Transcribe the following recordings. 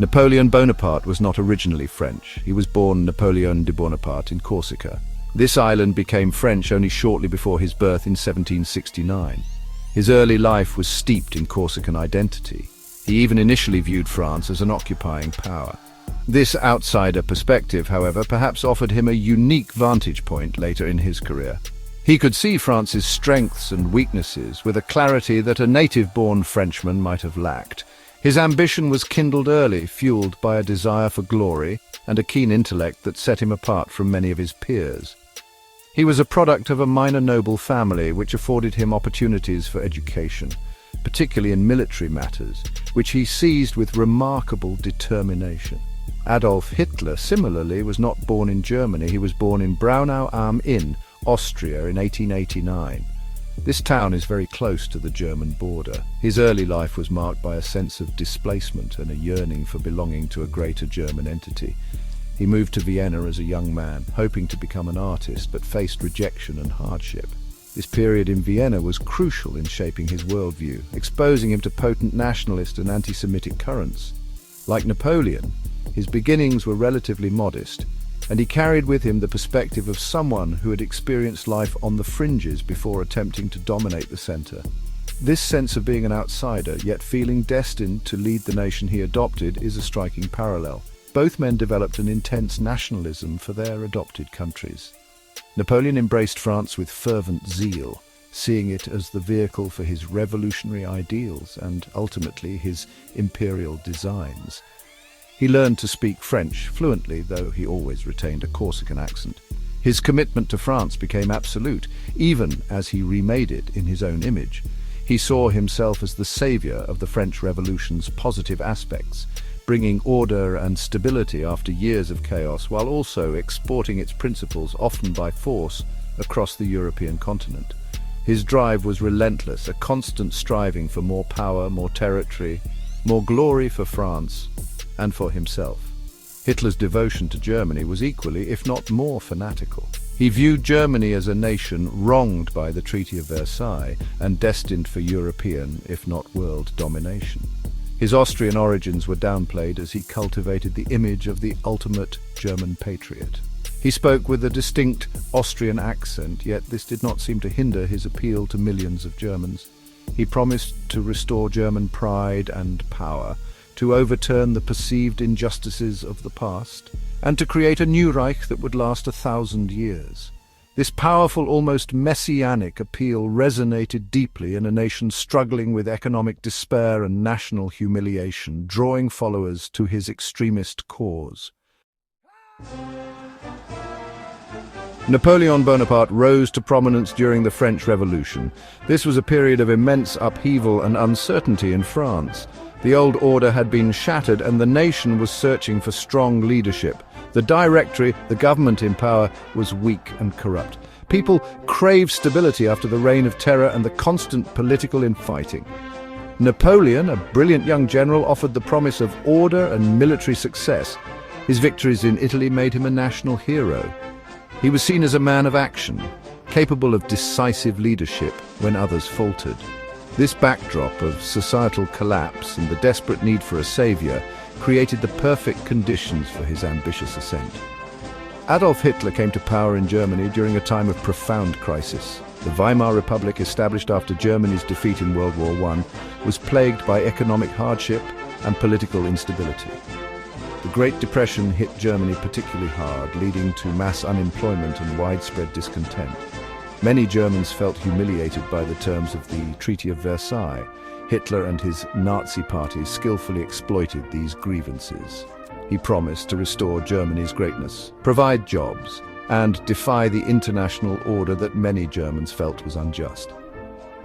Napoleon Bonaparte was not originally French. He was born Napoléon de Bonaparte in Corsica. This island became French only shortly before his birth in 1769. His early life was steeped in Corsican identity. He even initially viewed France as an occupying power. This outsider perspective, however, perhaps offered him a unique vantage point later in his career. He could see France's strengths and weaknesses with a clarity that a native-born Frenchman might have lacked. His ambition was kindled early, fueled by a desire for glory and a keen intellect that set him apart from many of his peers. He was a product of a minor noble family, which afforded him opportunities for education, particularly in military matters, which he seized with remarkable determination. Adolf Hitler, similarly, was not born in Germany. He was born in Braunau am Inn, Austria, in 1889. This town is very close to the German border. His early life was marked by a sense of displacement and a yearning for belonging to a greater German entity. He moved to Vienna as a young man, hoping to become an artist, but faced rejection and hardship. This period in Vienna was crucial in shaping his worldview, exposing him to potent nationalist and anti-Semitic currents. Like Napoleon, his beginnings were relatively modest, and he carried with him the perspective of someone who had experienced life on the fringes before attempting to dominate the center. This sense of being an outsider, yet feeling destined to lead the nation he adopted, is a striking parallel. Both men developed an intense nationalism for their adopted countries. Napoleon embraced France with fervent zeal, seeing it as the vehicle for his revolutionary ideals and, ultimately, his imperial designs. He learned to speak French fluently, though he always retained a Corsican accent. His commitment to France became absolute, even as he remade it in his own image. He saw himself as the savior of the French Revolution's positive aspects, bringing order and stability after years of chaos, while also exporting its principles, often by force, across the European continent. His drive was relentless, a constant striving for more power, more territory, more glory for France and for himself. Hitler's devotion to Germany was equally, if not more, fanatical. He viewed Germany as a nation wronged by the Treaty of Versailles and destined for European, if not world, domination. His Austrian origins were downplayed as he cultivated the image of the ultimate German patriot. He spoke with a distinct Austrian accent, yet this did not seem to hinder his appeal to millions of Germans. He promised to restore German pride and power, to overturn the perceived injustices of the past, and to create a new Reich that would last 1,000 years. This powerful, almost messianic appeal resonated deeply in a nation struggling with economic despair and national humiliation, drawing followers to his extremist cause. Napoleon Bonaparte rose to prominence during the French Revolution. This was a period of immense upheaval and uncertainty in France. The old order had been shattered and the nation was searching for strong leadership. The Directory, the government in power, was weak and corrupt. People craved stability after the reign of terror and the constant political infighting. Napoleon, a brilliant young general, offered the promise of order and military success. His victories in Italy made him a national hero. He was seen as a man of action, capable of decisive leadership when others faltered. This backdrop of societal collapse and the desperate need for a savior created the perfect conditions for his ambitious ascent. Adolf Hitler came to power in Germany during a time of profound crisis. The Weimar Republic, established after Germany's defeat in World War I, was plagued by economic hardship and political instability. The Great Depression hit Germany particularly hard, leading to mass unemployment and widespread discontent. Many Germans felt humiliated by the terms of the Treaty of Versailles. Hitler and his Nazi party skillfully exploited these grievances. He promised to restore Germany's greatness, provide jobs, and defy the international order that many Germans felt was unjust.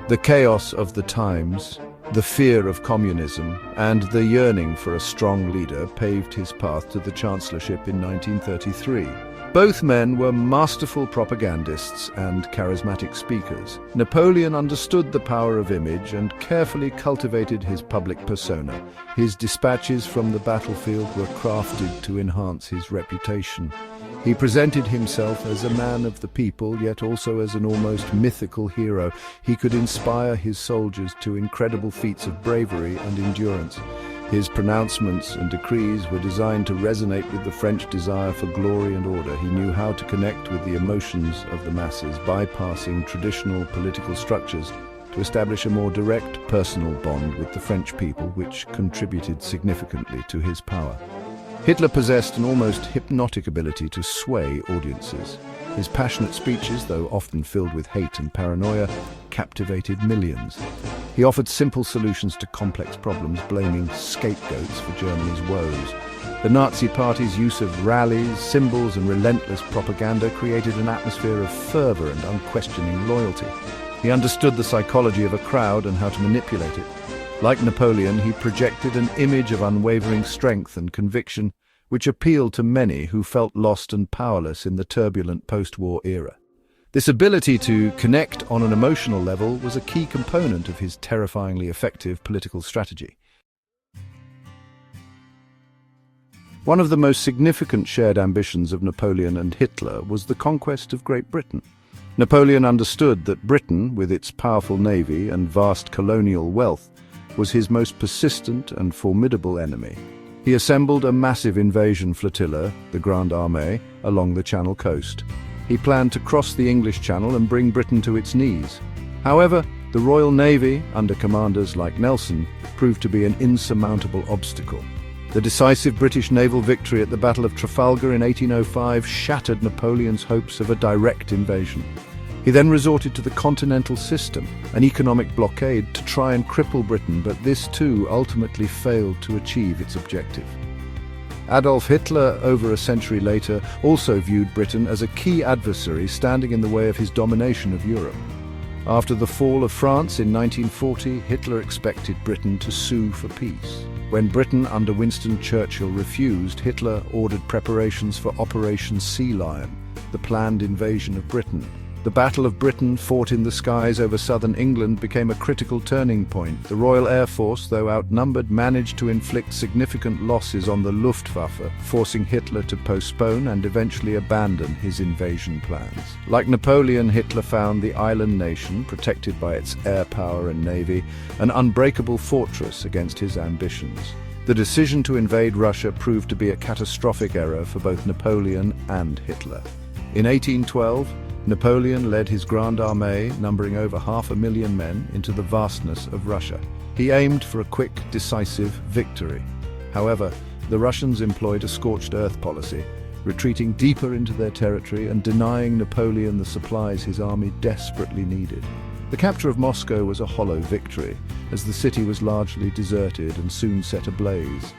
The chaos of the times, the fear of communism, and the yearning for a strong leader paved his path to the chancellorship in 1933. Both men were masterful propagandists and charismatic speakers. Napoleon understood the power of image and carefully cultivated his public persona. His dispatches from the battlefield were crafted to enhance his reputation. He presented himself as a man of the people, yet also as an almost mythical hero. He could inspire his soldiers to incredible feats of bravery and endurance. His pronouncements and decrees were designed to resonate with the French desire for glory and order. He knew how to connect with the emotions of the masses, bypassing traditional political structures to establish a more direct personal bond with the French people, which contributed significantly to his power. Hitler possessed an almost hypnotic ability to sway audiences. His passionate speeches, though often filled with hate and paranoia, captivated millions. He offered simple solutions to complex problems, blaming scapegoats for Germany's woes. The Nazi Party's use of rallies, symbols, and relentless propaganda created an atmosphere of fervor and unquestioning loyalty. He understood the psychology of a crowd and how to manipulate it. Like Napoleon, he projected an image of unwavering strength and conviction, which appealed to many who felt lost and powerless in the turbulent post-war era. This ability to connect on an emotional level was a key component of his terrifyingly effective political strategy. One of the most significant shared ambitions of Napoleon and Hitler was the conquest of Great Britain. Napoleon understood that Britain, with its powerful navy and vast colonial wealth, was his most persistent and formidable enemy. He assembled a massive invasion flotilla, the Grande Armée, along the Channel coast. He planned to cross the English Channel and bring Britain to its knees. However, the Royal Navy, under commanders like Nelson, proved to be an insurmountable obstacle. The decisive British naval victory at the Battle of Trafalgar in 1805 shattered Napoleon's hopes of a direct invasion. He then resorted to the continental system, an economic blockade, to try and cripple Britain, but this too ultimately failed to achieve its objective. Adolf Hitler, over a century later, also viewed Britain as a key adversary standing in the way of his domination of Europe. After the fall of France in 1940, Hitler expected Britain to sue for peace. When Britain, under Winston Churchill, refused, Hitler ordered preparations for Operation Sea Lion, the planned invasion of Britain. The Battle of Britain, fought in the skies over southern England, became a critical turning point. The Royal Air Force, though outnumbered, managed to inflict significant losses on the Luftwaffe, forcing Hitler to postpone and eventually abandon his invasion plans. Like Napoleon, Hitler found the island nation, protected by its air power and navy, an unbreakable fortress against his ambitions. The decision to invade Russia proved to be a catastrophic error for both Napoleon and Hitler. In 1812, Napoleon led his Grande Armée, numbering over 500,000 men, into the vastness of Russia. He aimed for a quick, decisive victory. However, the Russians employed a scorched earth policy, retreating deeper into their territory and denying Napoleon the supplies his army desperately needed. The capture of Moscow was a hollow victory, as the city was largely deserted and soon set ablaze.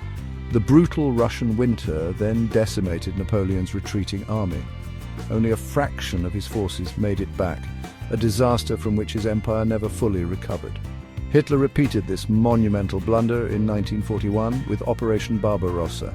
The brutal Russian winter then decimated Napoleon's retreating army. Only a fraction of his forces made it back, a disaster from which his empire never fully recovered. Hitler repeated this monumental blunder in 1941 with Operation Barbarossa.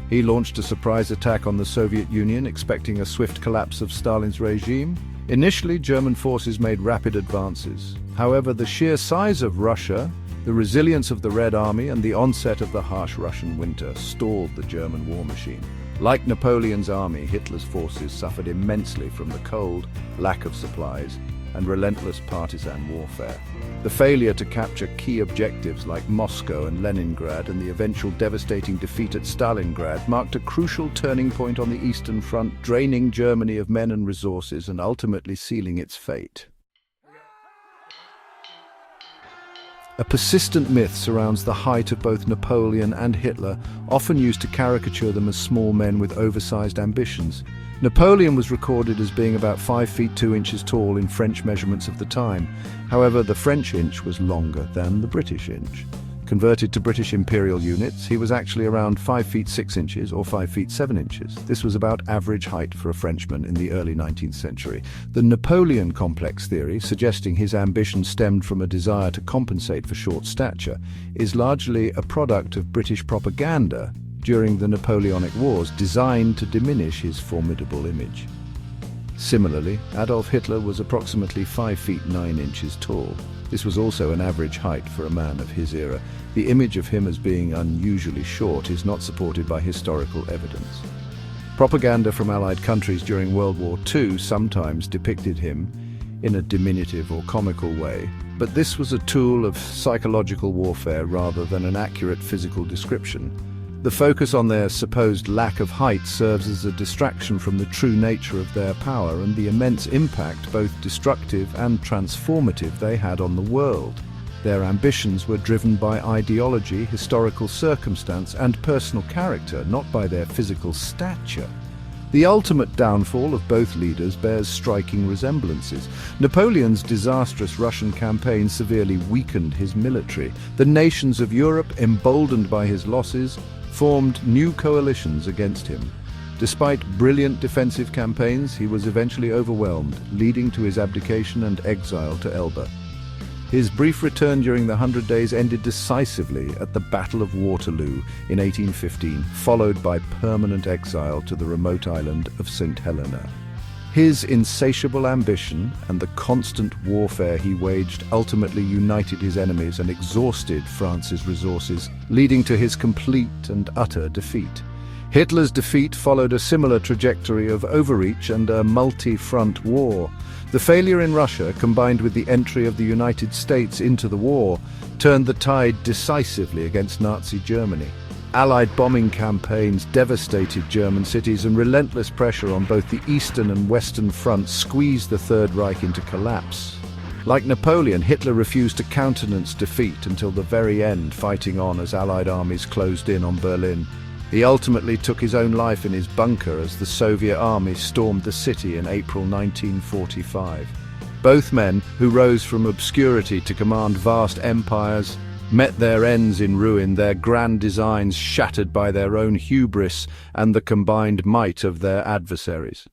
He launched a surprise attack on the Soviet Union, expecting a swift collapse of Stalin's regime. Initially, German forces made rapid advances. However, the sheer size of Russia, the resilience of the Red Army, and the onset of the harsh Russian winter stalled the German war machine. Like Napoleon's army, Hitler's forces suffered immensely from the cold, lack of supplies, and relentless partisan warfare. The failure to capture key objectives like Moscow and Leningrad and the eventual devastating defeat at Stalingrad marked a crucial turning point on the Eastern Front, draining Germany of men and resources and ultimately sealing its fate. A persistent myth surrounds the height of both Napoleon and Hitler, often used to caricature them as small men with oversized ambitions. Napoleon was recorded as being about 5 feet 2 inches tall in French measurements of the time. However, the French inch was longer than the British inch. Converted to British imperial units, he was actually around 5 feet 6 inches or 5 feet 7 inches. This was about average height for a Frenchman in the early 19th century. The Napoleon complex theory, suggesting his ambition stemmed from a desire to compensate for short stature, is largely a product of British propaganda during the Napoleonic Wars, designed to diminish his formidable image. Similarly, Adolf Hitler was approximately 5 feet 9 inches tall. This was also an average height for a man of his era. The image of him as being unusually short is not supported by historical evidence. Propaganda from Allied countries during World War II sometimes depicted him in a diminutive or comical way, but this was a tool of psychological warfare rather than an accurate physical description. The focus on their supposed lack of height serves as a distraction from the true nature of their power and the immense impact, both destructive and transformative, they had on the world. Their ambitions were driven by ideology, historical circumstance, and personal character, not by their physical stature. The ultimate downfall of both leaders bears striking resemblances. Napoleon's disastrous Russian campaign severely weakened his military. The nations of Europe, emboldened by his losses, formed new coalitions against him. Despite brilliant defensive campaigns, he was eventually overwhelmed, leading to his abdication and exile to Elba. His brief return during the 100 Days ended decisively at the Battle of Waterloo in 1815, followed by permanent exile to the remote island of St. Helena. His insatiable ambition and the constant warfare he waged ultimately united his enemies and exhausted France's resources, leading to his complete and utter defeat. Hitler's defeat followed a similar trajectory of overreach and a multi-front war. The failure in Russia, combined with the entry of the United States into the war, turned the tide decisively against Nazi Germany. Allied bombing campaigns devastated German cities, and relentless pressure on both the Eastern and Western fronts squeezed the Third Reich into collapse. Like Napoleon, Hitler refused to countenance defeat until the very end, fighting on as Allied armies closed in on Berlin. He ultimately took his own life in his bunker as the Soviet army stormed the city in April 1945. Both men, who rose from obscurity to command vast empires, met their ends in ruin, their grand designs shattered by their own hubris and the combined might of their adversaries.